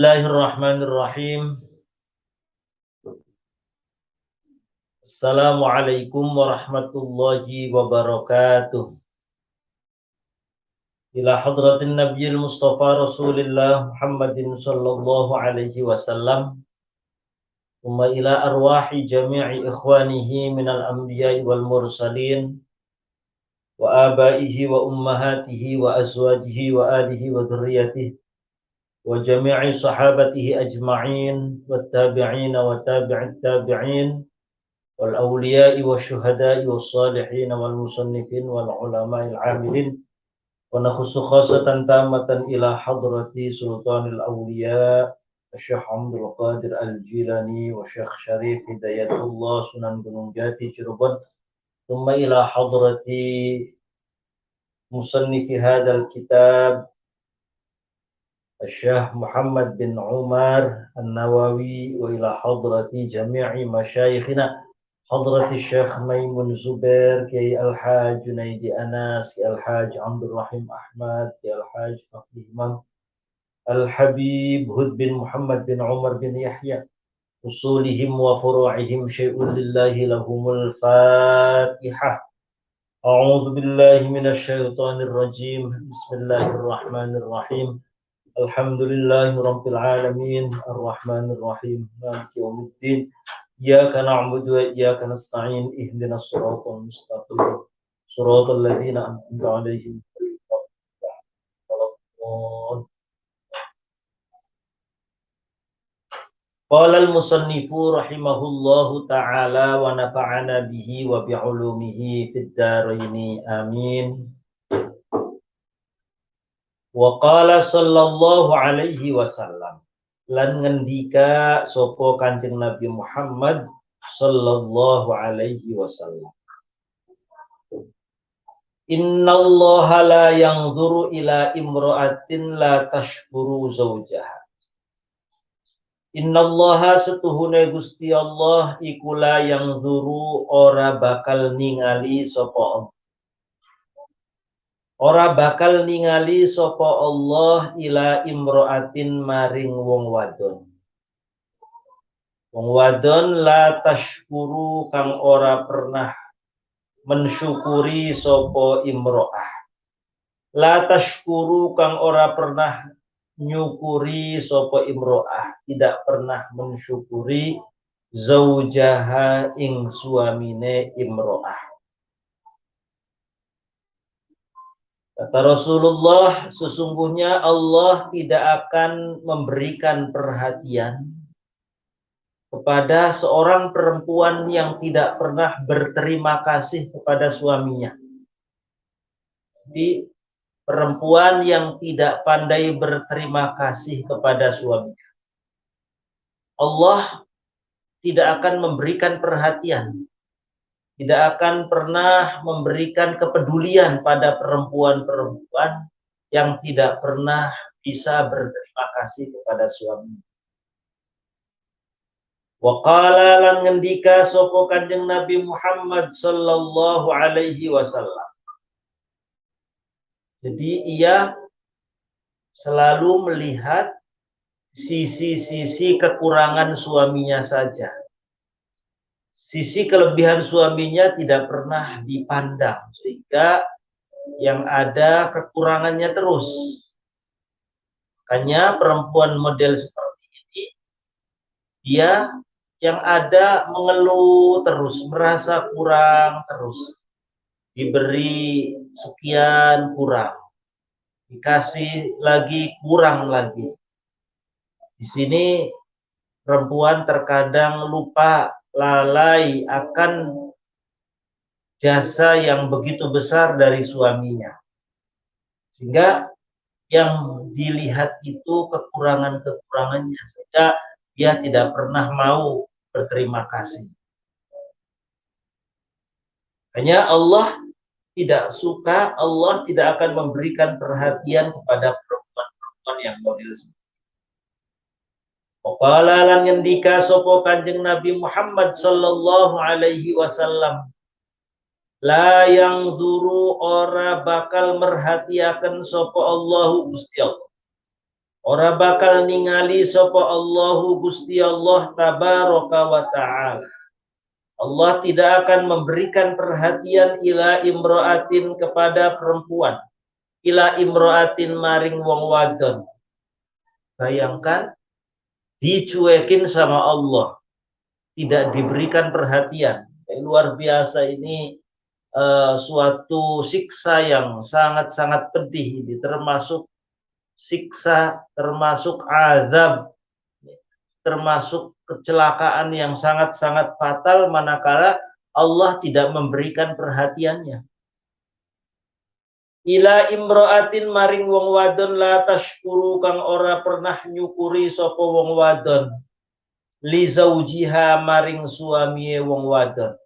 Bismillahirrahmanirrahim. Assalamualaikum warahmatullahi wabarakatuh. Ila hadratin Nabiyil Mustafa Rasulillah Muhammadin sallallahu alaihi wasallam. Thumma ila arwahi jami'i ikhwanihi minal anbiya'i wal mursalin wa abaihi wa ummahatihi wa azwajihi wa alihi wa dhurriyyatihi wa jami'i sahabatihi ajma'in wa tabi'in wa tabi'it tabi'in wal awliya'i wasyuhada'i wassalihin wal musannifin wal ulama'il amilin wa nakhussu khasatan tamatan ila hadrati sultanil awliya Syekh Abdul Qadir Al-Jilani wa Syekh Syarif Hidayatullah Sunan Gunung Jati Cirebon thumma ila hadrati musannifi hadzal kitab Syekh Muhammad bin Umar An-Nawawi wa ila hadrati jami'i masyayikhina حضرة الشيخ ميمون زبير كي الحاج جنيدي أناس كي الحاج عبد الرحيم أحمد كي الحاج فقيه إمام الحبيب هد بن محمد بن عمر بن يحيى أصولهم وفروعهم شيء لله لهم الفاتحة أعوذ بالله من الشيطان الرجيم بسم الله الرحمن الرحيم الحمد لله رب العالمين الرحمن الرحيم مالك يوم الدين إياك نعبد وإياك نستعين اهدنا الصراط المستقيم صراط الذين أنعمت عليهم قال المصنف رحمه الله تعالى ونفعنا به وبعلومه في الدارين آمين وقال صلى الله عليه وسلم lan ngendika sopo Kanjeng Nabi Muhammad sallallahu alaihi wasallam. Innallaha la yanzuru ila imra'atin la tashkuru zawjaha. Innallaha setuhune Gusti Allah iku la yanzuru ora bakal ningali sopo Allah. Ora bakal ningali sapa Allah ila imro'atin maring wong wadon. Wong wadon la tashkuru kang ora pernah mensyukuri sapa imro'ah. La tashkuru kang ora pernah nyukuri sapa imro'ah, tidak pernah mensyukuri zaujaha ing suamine imro'ah. Kata Rasulullah, sesungguhnya Allah tidak akan memberikan perhatian kepada seorang perempuan yang tidak pernah berterima kasih kepada suaminya. Jadi perempuan yang tidak pandai berterima kasih kepada suaminya, Allah tidak akan memberikan perhatian, tidak akan pernah memberikan kepedulian pada perempuan-perempuan yang tidak pernah bisa berterima kasih kepada suami. Wa qala lan ngendika sapa Kanjeng Nabi Muhammad sallallahu alaihi wasallam. Jadi ia selalu melihat sisi-sisi kekurangan suaminya saja. Sisi kelebihan suaminya tidak pernah dipandang, sehingga yang ada kekurangannya terus. Makanya perempuan model seperti ini, dia yang ada mengeluh terus, merasa kurang terus. Diberi sekian kurang, dikasih lagi kurang lagi. Di sini perempuan terkadang lupa, lalai akan jasa yang begitu besar dari suaminya, sehingga yang dilihat itu kekurangan-kekurangannya, sehingga dia tidak pernah mau berterima kasih. Hanya Allah tidak suka, Allah tidak akan memberikan perhatian kepada perempuan-perempuan yang model seperti itu. Qala lan ngendika sapa Kanjeng Nabi Muhammad sallallahu alaihi wasallam, la yang zuru ora bakal merhatiaken sapa Allahu Gusti Allah. ora bakal ningali sapa Allahu Gusti Allah tabaraka wa ta'ala. Allah tidak akan memberikan perhatian ila imro'atin kepada perempuan. Ila imro'atin maring wong wadon. Bayangkan, dicuekin sama Allah. Tidak diberikan perhatian. Luar biasa ini suatu siksa yang sangat-sangat pedih. Ini termasuk siksa, termasuk azab, termasuk kecelakaan yang sangat-sangat fatal manakala Allah tidak memberikan perhatiannya. Ila imro'atin maring wong wadon la tashkuru kang ora pernah nyukuri sapa wong wadon li zaujiha maring suamiye wong wadon.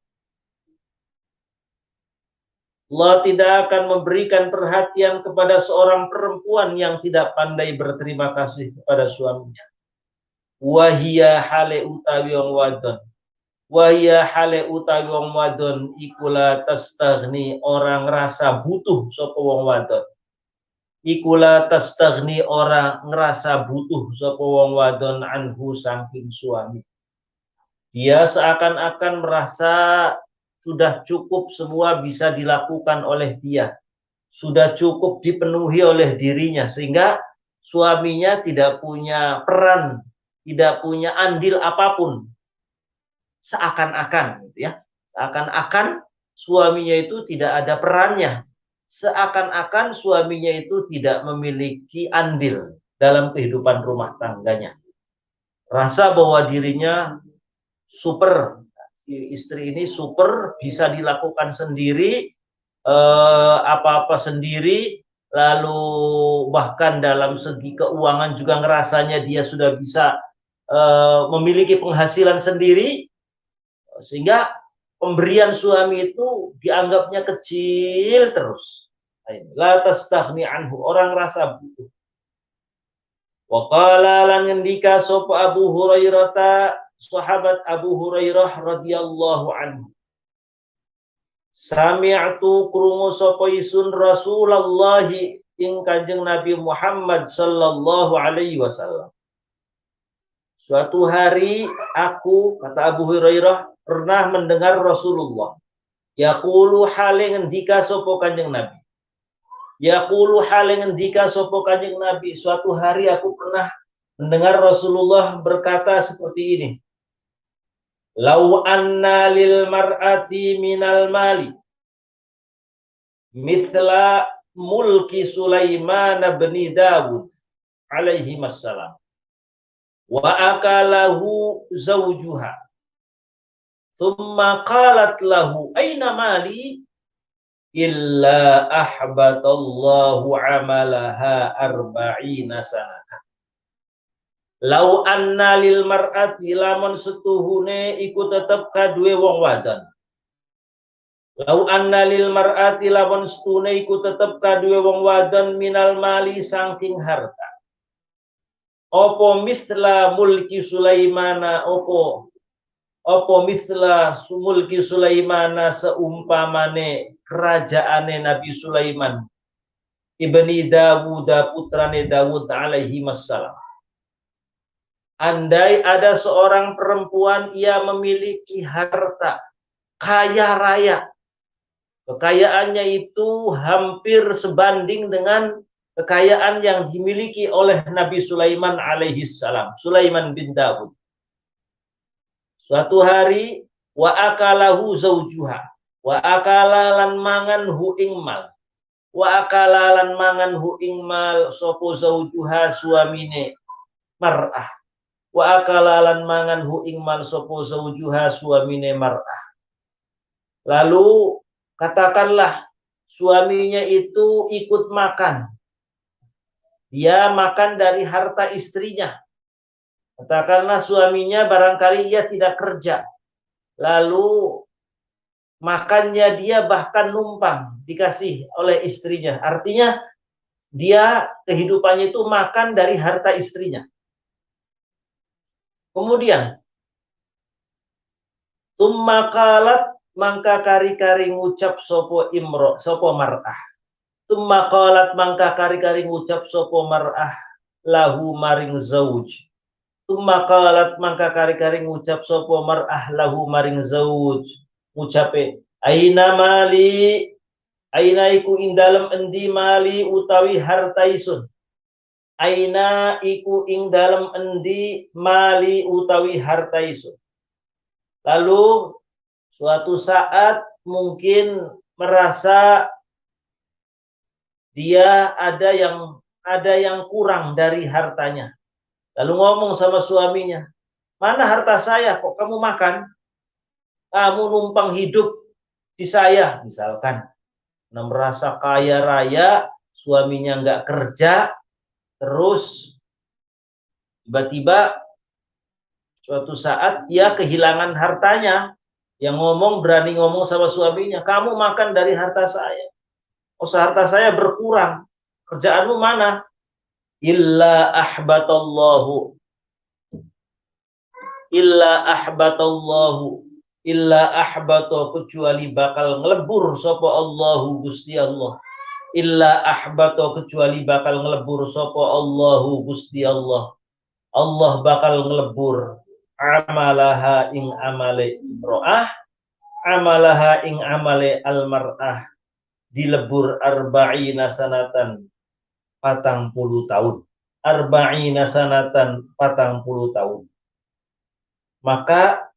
Allah tidak akan memberikan perhatian kepada seorang perempuan yang tidak pandai berterima kasih kepada suaminya. Wahia hale utawi wong wadon. Wahia hale utawi wong wadon ikula tastaghni orang rasa butuh sapa wong wadon. Ikula tastaghni orang ngerasa butuh sapa wong wadon anhu saking suami. Dia seakan-akan merasa sudah cukup semua bisa dilakukan oleh dia. Sudah cukup dipenuhi oleh dirinya sehingga suaminya tidak punya peran, tidak punya andil apapun. Seakan-akan gitu ya. Seakan-akan suaminya itu tidak ada perannya. Seakan-akan suaminya itu tidak memiliki andil dalam kehidupan rumah tangganya. Rasa bahwa dirinya super, istri ini super, bisa dilakukan sendiri, apa-apa sendiri, lalu bahkan dalam segi keuangan juga ngerasanya dia sudah bisa memiliki penghasilan sendiri, sehingga pemberian suami itu dianggapnya kecil terus. La tastaghni anhu, orang rasa butuh. Wa qala lan ngendika sapa Abu Hurairah, sahabat Abu Hurairah radhiyallahu anhu. Sami'tu krungu sapa isun Rasulullah ing Kanjeng Nabi Muhammad sallallahu alaihi wasallam. Suatu hari aku, kata Abu Hurairah, pernah mendengar Rasulullah yaqulu hale ngendika sapa Kanjeng Nabi. Yaqulu hale ngendika sapa Kanjeng Nabi, suatu hari aku pernah mendengar Rasulullah berkata seperti ini. Lau anna lil mar'ati minal mali mithla mulki Sulaiman bin Dawud alaihi wassalam wa akalahu zawjuha thumma qalat lahu aina mali illa ahbatallahu amalaha arba'ina sanata. Lau anna lil mar'ati lamun setuhune iku tetep kadue wong wadon. Lau anna lil mar'ati lamun setuhune iku tetep kadue wong wadon minal mali saking harta. Opo misla mulki Sulaimana, opo misla mulki Sulaimana seumpamane kerajaane Nabi Sulaiman ibni Dawud putrane Dawud alaihi wassalam. Andai ada seorang perempuan ia memiliki harta kaya raya, kekayaannya itu hampir sebanding dengan kekayaan yang dimiliki oleh Nabi Sulaiman alaihi salam, Sulaiman bin Dawud. Suatu hari wa akalahu zaujuha, wa akalalan mangan hu ingmal, wa akalalan mangan hu ingmal sopo zaujuha suamine mar'ah, wa akalalan mangan hu ingmal sopo zaujuha suamine mar'ah. Lalu katakanlah suaminya itu ikut makan. Dia makan dari harta istrinya. Katakanlah suaminya barangkali ia tidak kerja. Lalu makannya dia bahkan numpang dikasih oleh istrinya. Artinya dia kehidupannya itu makan dari harta istrinya. Kemudian tumma qalat mangka kari-kari ngucap sopo mar'ah. Tumma qalat mangka kari-kari ngucap sopo mar'ah. lahu maring zauj. Tumma qalat mangka kari-kari ngucap sapa mar'ah lahu maring zauj. Ngucape aina mali, aina iku ing dalem endi mali utawi harta isun. Aina iku ing dalem endi mali utawi harta isun. Lalu suatu saat mungkin merasa dia ada yang kurang dari hartanya. Lalu ngomong sama suaminya, mana harta saya kok kamu makan? Kamu numpang hidup di saya, misalkan. Nah, merasa kaya raya, suaminya nggak kerja, terus tiba-tiba suatu saat dia kehilangan hartanya. Yang berani ngomong sama suaminya, kamu makan dari harta saya. Oh, harta saya berkurang. Kerjaanmu mana? Illa ahbatallahu illa ahbato kecuali bakal ngelebur sapa Allahu Gusti Allah. Illa ahbato kecuali bakal ngelebur sapa Allahu Gusti Allah. Allah bakal ngelebur amalaha ing amale imro'ah, amalaha ing amale almar'ah, dilebur arba'ina sanatan 40 tahun. Arba'ina sanatan 40 tahun. Maka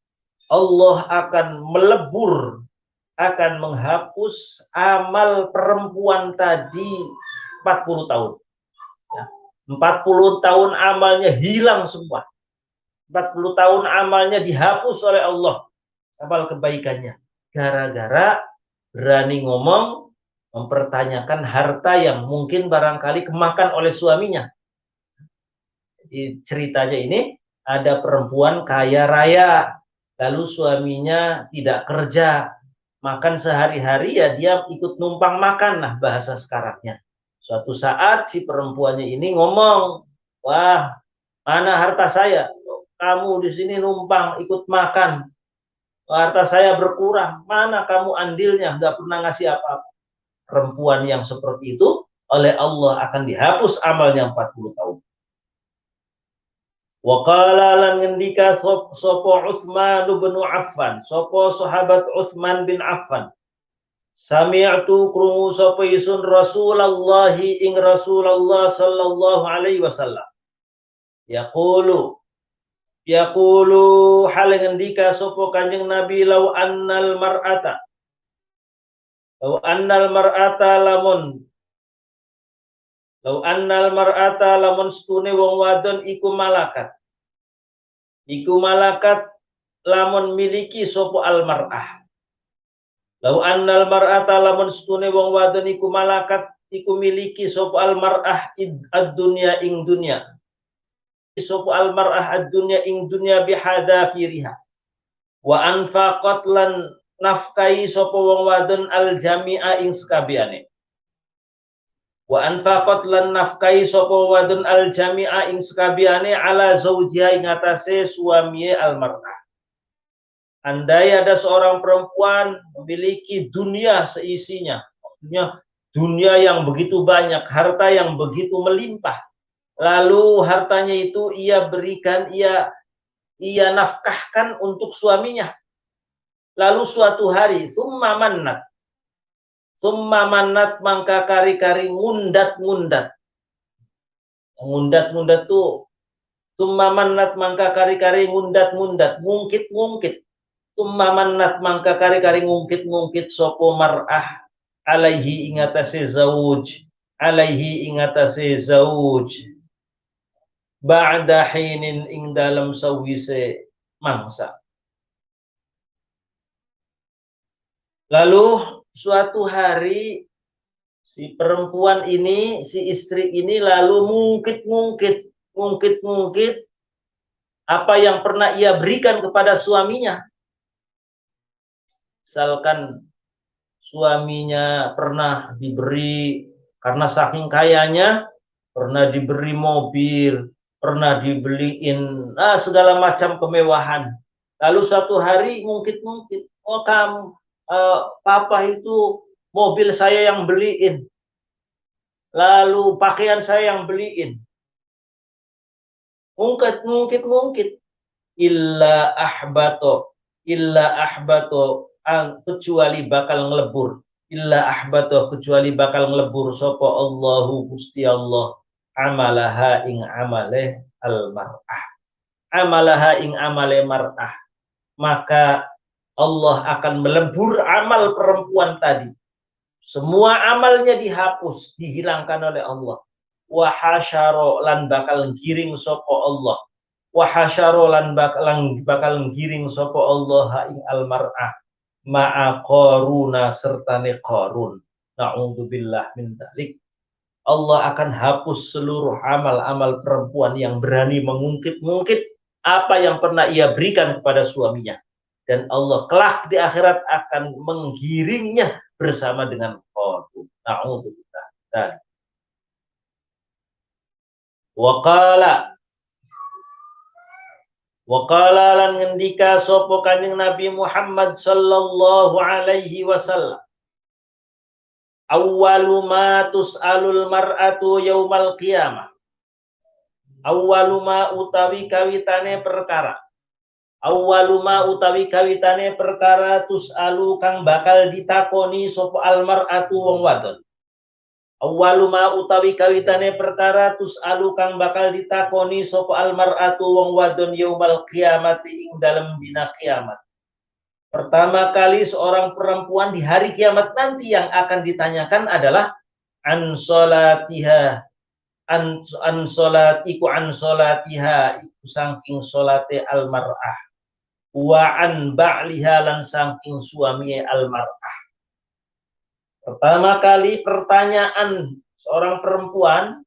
Allah akan melebur, akan menghapus amal perempuan tadi 40 tahun. 40 tahun amalnya hilang semua. 40 tahun amalnya dihapus oleh Allah, amal kebaikannya. Gara-gara berani ngomong, mempertanyakan harta yang mungkin barangkali kemakan oleh suaminya. Di ceritanya ini ada perempuan kaya raya, lalu suaminya tidak kerja, makan sehari-hari ya dia ikut numpang makan, nah bahasa sekarangnya. Suatu saat si perempuannya ini ngomong, wah mana harta saya? Kamu di sini numpang ikut makan, harta saya berkurang, mana kamu andilnya, nggak pernah ngasih apa-apa. Perempuan yang seperti itu oleh Allah akan dihapus amalnya 40 tahun. Wa qala lan ngendika sapa Utsman bin Affan, sapa sahabat Utsman bin Affan. Sami'tu krungu sapa isun Rasulullah ing Rasulullah sallallahu alaihi wasallam. Yaqulu hal ngendika sapa Kanjeng Nabi law annal mar'ata lamun stune wong wadon iku malakat. Iku malakat lamun miliki sapa al mar'ah. Lau annal mar'ata lamun stune wong wadon iku malakat iku miliki sapa al mar'ah ad-dunya ing dunya. Sapa al mar'ah ad-dunya ing dunya bihadafiriha. Wa anfaqat lan nafkai sapa wong wadon al jami'a ing sakabehane. Wa anfaqat lan nafkai sapa wadon al jami'a ing sakabehane ala zaujiha ing atase suamiye al mar'ah. Andai ada seorang perempuan memiliki dunia seisinya, dunia yang begitu banyak, harta yang begitu melimpah, lalu hartanya itu ia berikan, ia nafkahkan untuk suaminya. Lalu suatu hari, summa mannat mangka kari-kari ngundat-ngundat. Ngundat-ngundat tuh, summa mannat mangka kari-kari ngundat-ngundat, ngungkit-ngungkit. Tumma mannat mangka kari-kari ngungkit-ngungkit sopo mar'ah alaihi ingatase zauj ba'da hinin ing dalam sawise mangsa. Lalu suatu hari si perempuan ini, si istri ini lalu ngungkit apa yang pernah ia berikan kepada suaminya. Misalkan suaminya pernah diberi, karena saking kayanya, pernah diberi mobil, pernah dibeliin segala macam kemewahan. Lalu suatu hari ngungkit-ngungkit, oh kamu, papa itu mobil saya yang beliin, lalu pakaian saya yang beliin, Ngungkit illa ahbato kecuali bakal ngelebur, kecuali bakal ngelebur sapa Allahu Gusti Allah amalaha ing amale amale mar'ah, maka Allah akan melebur amal perempuan tadi. Semua amalnya dihapus, dihilangkan oleh Allah. Wa hasyara lan bakal giring sapa Allah. Wa hasyara lan bakal giring sapa Allah ing almar'ah ma'a qaruna sertane Qarun. Na'udzubillah min dzalik. Allah akan hapus seluruh amal-amal perempuan yang berani mengungkit-ungkit apa yang pernah ia berikan kepada suaminya. Dan Allah kelak di akhirat akan menggiringnya bersama dengan Qarun. Na'udzubillah. Waqala lan ngendika sapa Kanjeng Nabi Muhammad sallallahu alaihi wasallam, awwalu ma tus'alul mar'atu yaumal qiyamah. Awwalu ma utawi kawitane perkara. Awwalu ma utawi kawitane perkara tus'alu kang bakal ditakoni sapa almar'atu wong wadon. Awwalu ma utawi kawitane perkara tus'alu kang bakal ditakoni sapa almar'atu wong wadon yaumal qiyamati ing dalem dina kiamat. Pertama kali seorang perempuan di hari kiamat nanti yang akan ditanyakan adalah an solatiha, an solatiha iku saking solate almar'ah, wa an ba'liha lan saking suami almar'ah. Pertama kali pertanyaan seorang perempuan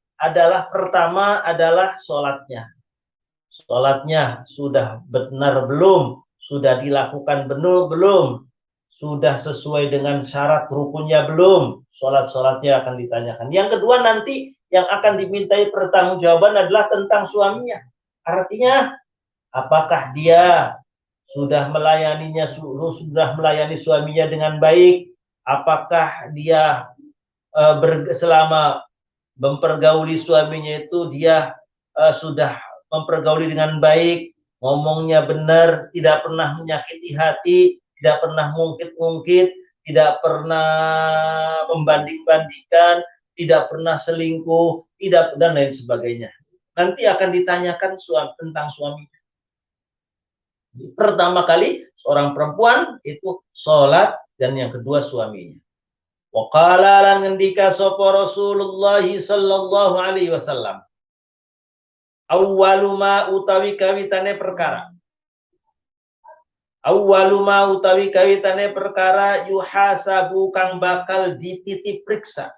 pertama adalah sholatnya. Sholatnya sudah benar belum? Sudah dilakukan benar belum? Sudah sesuai dengan syarat rukunnya belum? Sholatnya akan ditanyakan. Yang kedua nanti yang akan dimintai pertanggungjawaban adalah tentang suaminya. Artinya, apakah dia sudah melayani suaminya dengan baik? Apakah dia selama mempergauli suaminya itu dia sudah mempergauli dengan baik, ngomongnya benar, tidak pernah menyakiti hati, tidak pernah ngungkit-ngungkit, tidak pernah membanding-bandingkan, tidak pernah selingkuh, dan lain sebagainya. Nanti akan ditanyakan tentang suaminya. Pertama kali seorang perempuan itu sholat, dan yang kedua suaminya. Wa qala lan ngendika sapa Rasulullah sallallahu alaihi wasallam, awwalu ma utawi kawitane perkara. Awwalu ma utawi kawitane perkara yuhasabu kang bakal dititip periksa.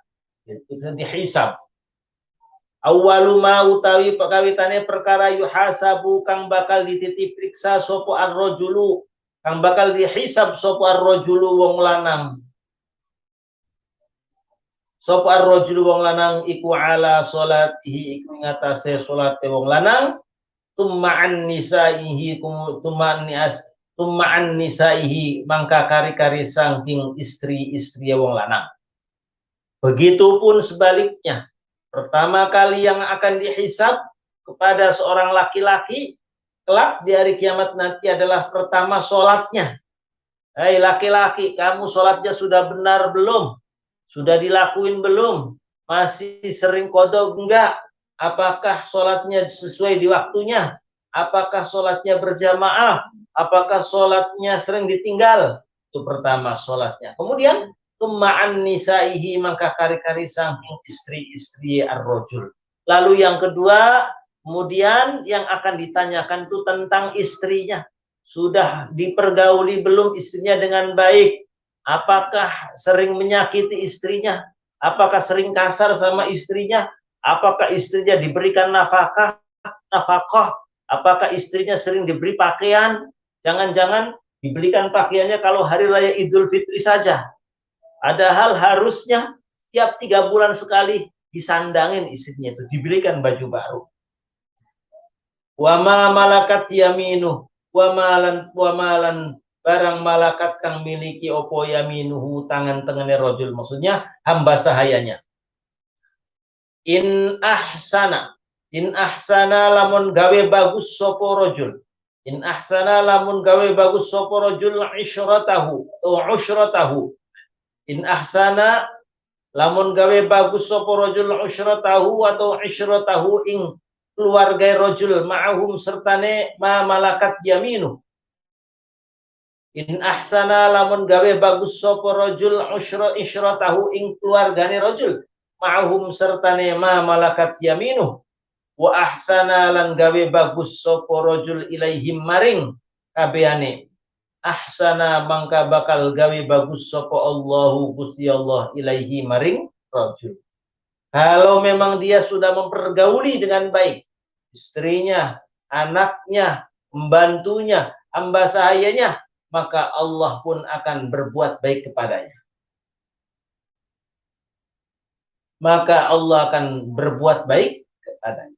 Dihisab. Awwalu ma utawi kawitane perkara yuhasabu kang bakal dititip periksa sapa ar-rajulu, kang bakal dihisab sapa ar-rajulu wong lanang. Sapa ar-rajulu wong lanang iku ala salatihi iku ngatasé salate wong lanang, tumma'an nisaihi mangka kari-kari saking istri-istri wong lanang. Begitupun sebaliknya. Pertama kali yang akan dihisab kepada seorang laki-laki kelak di hari kiamat nanti adalah pertama sholatnya. Hai laki-laki, kamu sholatnya sudah benar belum? Sudah dilakuin belum? Masih sering qadha enggak? Apakah sholatnya sesuai di waktunya? Apakah sholatnya berjamaah? Apakah sholatnya sering ditinggal? Itu pertama sholatnya. Kemudian tumma'an nisaihi mangka kari-kari saking istri-istri ar-rajul. Lalu yang kedua, kemudian yang akan ditanyakan itu tentang istrinya. Sudah dipergauli belum istrinya dengan baik? Apakah sering menyakiti istrinya? Apakah sering kasar sama istrinya? Apakah istrinya diberikan nafkah? Apakah istrinya sering diberi pakaian? Jangan-jangan dibelikan pakaiannya kalau hari raya Idul Fitri saja. Padahal harusnya tiap 3 bulan sekali disandangin istrinya itu, diberikan baju baru. Wa ma malakat yaminuh, wa malan barang malakat kang miliki opo yaminuhu tangan-tangane rajul, maksudnya hamba sahayanya. In ahsana In ahsana lamun gawe bagus sapa rajul. In ahsana lamun gawe bagus sapa rajul isyratahu atau usyratahu. In ahsana lamun gawe bagus sapa rajul usyratahu atau isyratahu ing keluarga rajul ma'ahum sertane ma malakat yaminu. In ahsana lamun gawe bagus sapa rajul isyratahu ing keluargane rajul ma'ahum sertane ma malakat yaminu. Wa ahsana lan gawe bagus sapa rajul ilaihim maring kabehane. Ahsana mangka bakal gawe bagus sapa Allahu Gusti Allah ilaihi maring rajul. Kalau memang dia sudah mempergauli dengan baik istrinya, anaknya, membantunya, hamba sahayanya, maka Allah pun akan berbuat baik kepadanya. Maka Allah akan berbuat baik kepadanya.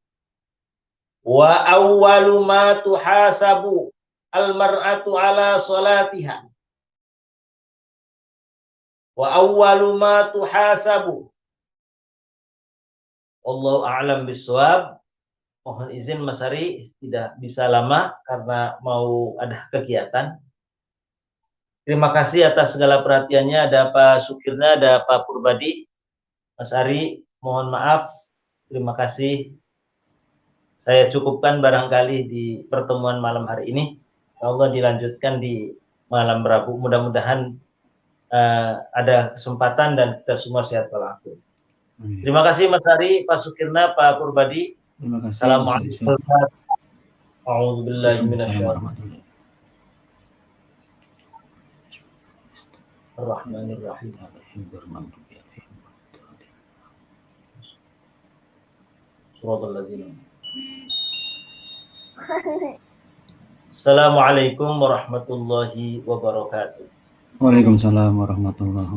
Wa awwalu ma tuhasabu al-mar'atu ala salatiha. Wa awwalu ma tuhasabu. Wallahu a'lam bishawab. Mohon izin Mas Ari tidak bisa lama karena mau ada kegiatan. Terima kasih atas segala perhatiannya. Ada Pak Sukirna, ada Pak Purbadi. Mas Ari, mohon maaf. Terima kasih. Saya cukupkan barangkali di pertemuan malam hari ini. Allah dilanjutkan di malam Rabu. Mudah-mudahan ada kesempatan dan kita semua sehat walafiat. Terima kasih Mas Ari, Pak Sukirna, Pak Purbadi. Terima kasih. Assalamualaikum. A'udzubillahi minasyaitonir Ar-Rahmanir-Rahim. Assalamualaikum warahmatullahi wabarakatuh. Waalaikumsalam warahmatullahi wabarakatuh.